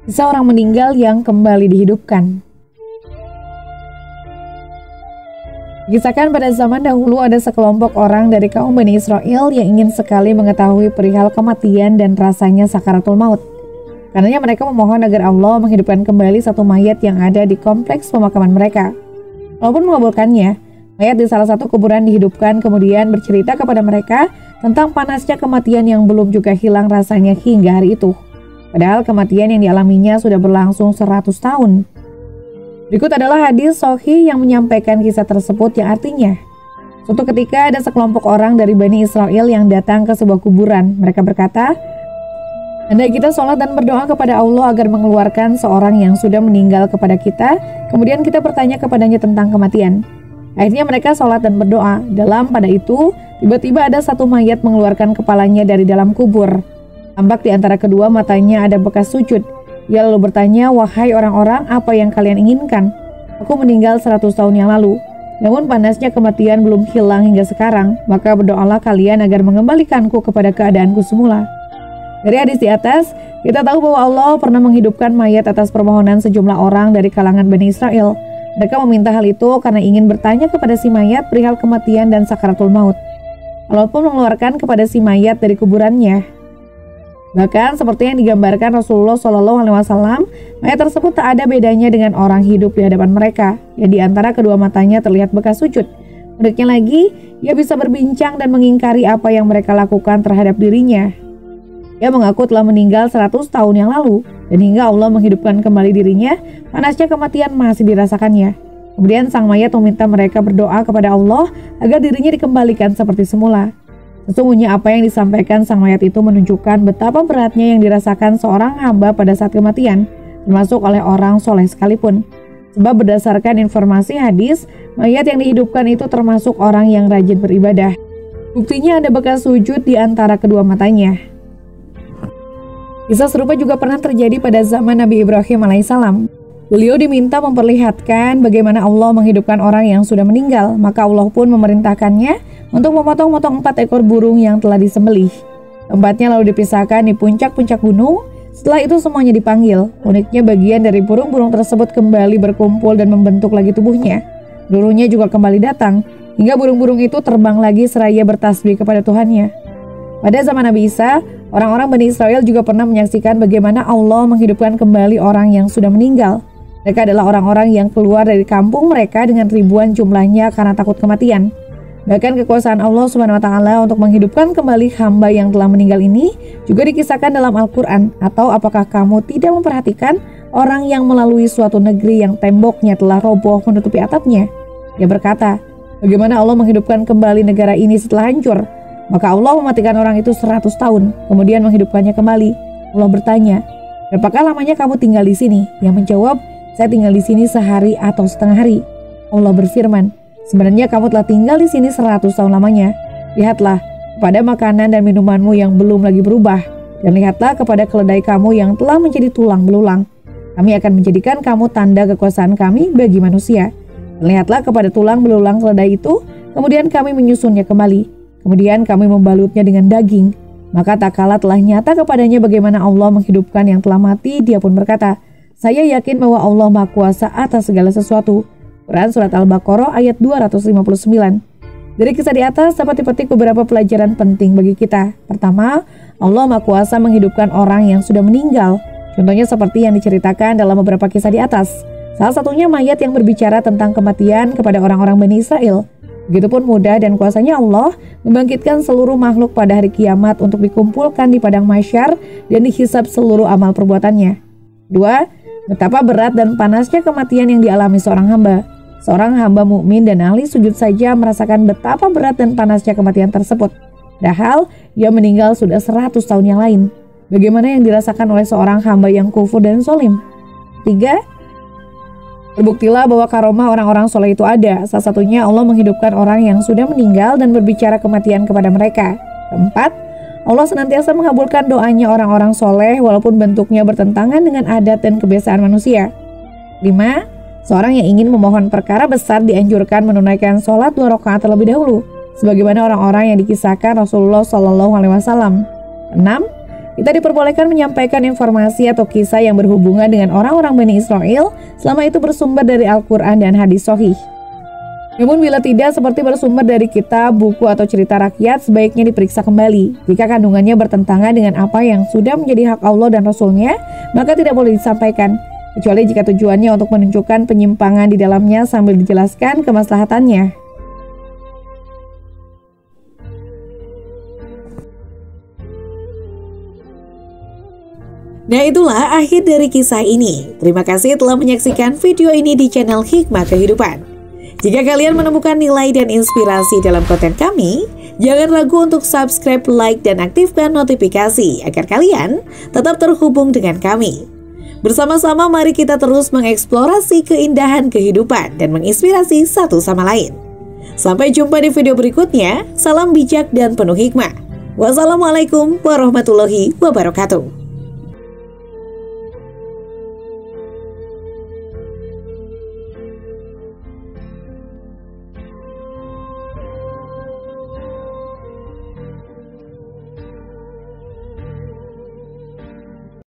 Kisah orang meninggal yang kembali dihidupkan. Kisahkan pada zaman dahulu ada sekelompok orang dari kaum Bani Israel yang ingin sekali mengetahui perihal kematian dan rasanya sakaratul maut. Karenanya mereka memohon agar Allah menghidupkan kembali satu mayat yang ada di kompleks pemakaman mereka. Walaupun mengabulkannya, mayat di salah satu kuburan dihidupkan kemudian bercerita kepada mereka tentang panasnya kematian yang belum juga hilang rasanya hingga hari itu. Padahal kematian yang dialaminya sudah berlangsung 100 tahun. Berikut adalah hadis sahih yang menyampaikan kisah tersebut yang artinya, suatu ketika ada sekelompok orang dari Bani Israel yang datang ke sebuah kuburan. Mereka berkata, "Andai kita sholat dan berdoa kepada Allah agar mengeluarkan seorang yang sudah meninggal kepada kita, kemudian kita bertanya kepadanya tentang kematian." Akhirnya mereka sholat dan berdoa. Pada itu, tiba-tiba ada satu mayat mengeluarkan kepalanya dari dalam kubur. Tampak di antara kedua matanya ada bekas sujud. Ia lalu bertanya, "Wahai orang-orang, apa yang kalian inginkan? Aku meninggal 100 tahun yang lalu. Namun panasnya kematian belum hilang hingga sekarang. Maka berdoalah kalian agar mengembalikanku kepada keadaanku semula." Dari hadis di atas, kita tahu bahwa Allah pernah menghidupkan mayat atas permohonan sejumlah orang dari kalangan Bani Israel. Mereka meminta hal itu karena ingin bertanya kepada si mayat perihal kematian dan sakaratul maut. Allah pun mengeluarkan kepada si mayat dari kuburannya. Bahkan seperti yang digambarkan Rasulullah SAW, mayat tersebut tak ada bedanya dengan orang hidup di hadapan mereka, yang di antara kedua matanya terlihat bekas sujud. Uniknya lagi, ia bisa berbincang dan mengingkari apa yang mereka lakukan terhadap dirinya. Ia mengaku telah meninggal 100 tahun yang lalu, dan hingga Allah menghidupkan kembali dirinya, panasnya kematian masih dirasakannya. Kemudian sang mayat meminta mereka berdoa kepada Allah agar dirinya dikembalikan seperti semula. Sesungguhnya apa yang disampaikan sang mayat itu menunjukkan betapa beratnya yang dirasakan seorang hamba pada saat kematian, termasuk oleh orang soleh sekalipun. Sebab berdasarkan informasi hadis, mayat yang dihidupkan itu termasuk orang yang rajin beribadah. Buktinya ada bekas sujud di antara kedua matanya. Kisah serupa juga pernah terjadi pada zaman Nabi Ibrahim alaihissalam. Beliau diminta memperlihatkan bagaimana Allah menghidupkan orang yang sudah meninggal, maka Allah pun memerintahkannya untuk memotong-motong 4 ekor burung yang telah disembelih. Tempatnya lalu dipisahkan di puncak-puncak gunung. Setelah itu semuanya dipanggil. Uniknya bagian dari burung-burung tersebut kembali berkumpul dan membentuk lagi tubuhnya. Burungnya juga kembali datang, hingga burung-burung itu terbang lagi seraya bertasbih kepada Tuhannya. Pada zaman Nabi Isa, orang-orang Bani Israel juga pernah menyaksikan bagaimana Allah menghidupkan kembali orang yang sudah meninggal. Mereka adalah orang-orang yang keluar dari kampung mereka dengan ribuan jumlahnya karena takut kematian. Bahkan kekuasaan Allah Subhanahu wa Ta'ala untuk menghidupkan kembali hamba yang telah meninggal ini juga dikisahkan dalam Al-Quran. Atau apakah kamu tidak memperhatikan orang yang melalui suatu negeri yang temboknya telah roboh menutupi atapnya? Dia berkata, bagaimana Allah menghidupkan kembali negara ini setelah hancur? Maka Allah mematikan orang itu 100 tahun, kemudian menghidupkannya kembali. Allah bertanya, berapakah lamanya kamu tinggal di sini? Yang menjawab, saya tinggal di sini sehari atau setengah hari. Allah berfirman, sebenarnya kamu telah tinggal di sini 100 tahun lamanya. Lihatlah kepada makanan dan minumanmu yang belum lagi berubah, dan lihatlah kepada keledai kamu yang telah menjadi tulang belulang. Kami akan menjadikan kamu tanda kekuasaan kami bagi manusia. Dan lihatlah kepada tulang belulang keledai itu, kemudian kami menyusunnya kembali. Kemudian kami membalutnya dengan daging. Maka tak kala telah nyata kepadanya bagaimana Allah menghidupkan yang telah mati, dia pun berkata, saya yakin bahwa Allah Maha Kuasa atas segala sesuatu. Quran Surat Al-Baqarah ayat 259. Dari kisah di atas dapat dipetik beberapa pelajaran penting bagi kita. Pertama, Allah Maha Kuasa menghidupkan orang yang sudah meninggal. Contohnya seperti yang diceritakan dalam beberapa kisah di atas. Salah satunya mayat yang berbicara tentang kematian kepada orang-orang Bani Israel. Begitupun mudah dan kuasanya Allah membangkitkan seluruh makhluk pada hari kiamat untuk dikumpulkan di padang mahsyar dan dihisab seluruh amal perbuatannya. 2. Betapa berat dan panasnya kematian yang dialami seorang hamba. Seorang hamba mukmin dan ahli sujud saja merasakan betapa berat dan panasnya kematian tersebut. Padahal ia meninggal sudah 100 tahun yang lain. Bagaimana yang dirasakan oleh seorang hamba yang kufur dan zolim? 3. Terbuktilah bahwa karomah orang-orang soleh itu ada. Salah satunya Allah menghidupkan orang yang sudah meninggal dan berbicara kematian kepada mereka. 4. Allah senantiasa mengabulkan doanya orang-orang soleh walaupun bentuknya bertentangan dengan adat dan kebiasaan manusia. 5. Seorang yang ingin memohon perkara besar dianjurkan menunaikan sholat 2 rakaat terlebih dahulu, sebagaimana orang-orang yang dikisahkan Rasulullah SAW. 6. Kita diperbolehkan menyampaikan informasi atau kisah yang berhubungan dengan orang-orang Bani Israel selama itu bersumber dari Al-Quran dan hadis sahih. Namun bila tidak seperti bersumber dari kitab, buku, atau cerita rakyat, sebaiknya diperiksa kembali. Jika kandungannya bertentangan dengan apa yang sudah menjadi hak Allah dan Rasul-Nya, maka tidak boleh disampaikan, kecuali jika tujuannya untuk menunjukkan penyimpangan di dalamnya sambil dijelaskan kemaslahatannya. Nah, itulah akhir dari kisah ini. Terima kasih telah menyaksikan video ini di channel Hikmah Kehidupan. Jika kalian menemukan nilai dan inspirasi dalam konten kami, jangan ragu untuk subscribe, like, dan aktifkan notifikasi agar kalian tetap terhubung dengan kami. Bersama-sama mari kita terus mengeksplorasi keindahan kehidupan dan menginspirasi satu sama lain. Sampai jumpa di video berikutnya. Salam bijak dan penuh hikmah. Wassalamualaikum warahmatullahi wabarakatuh.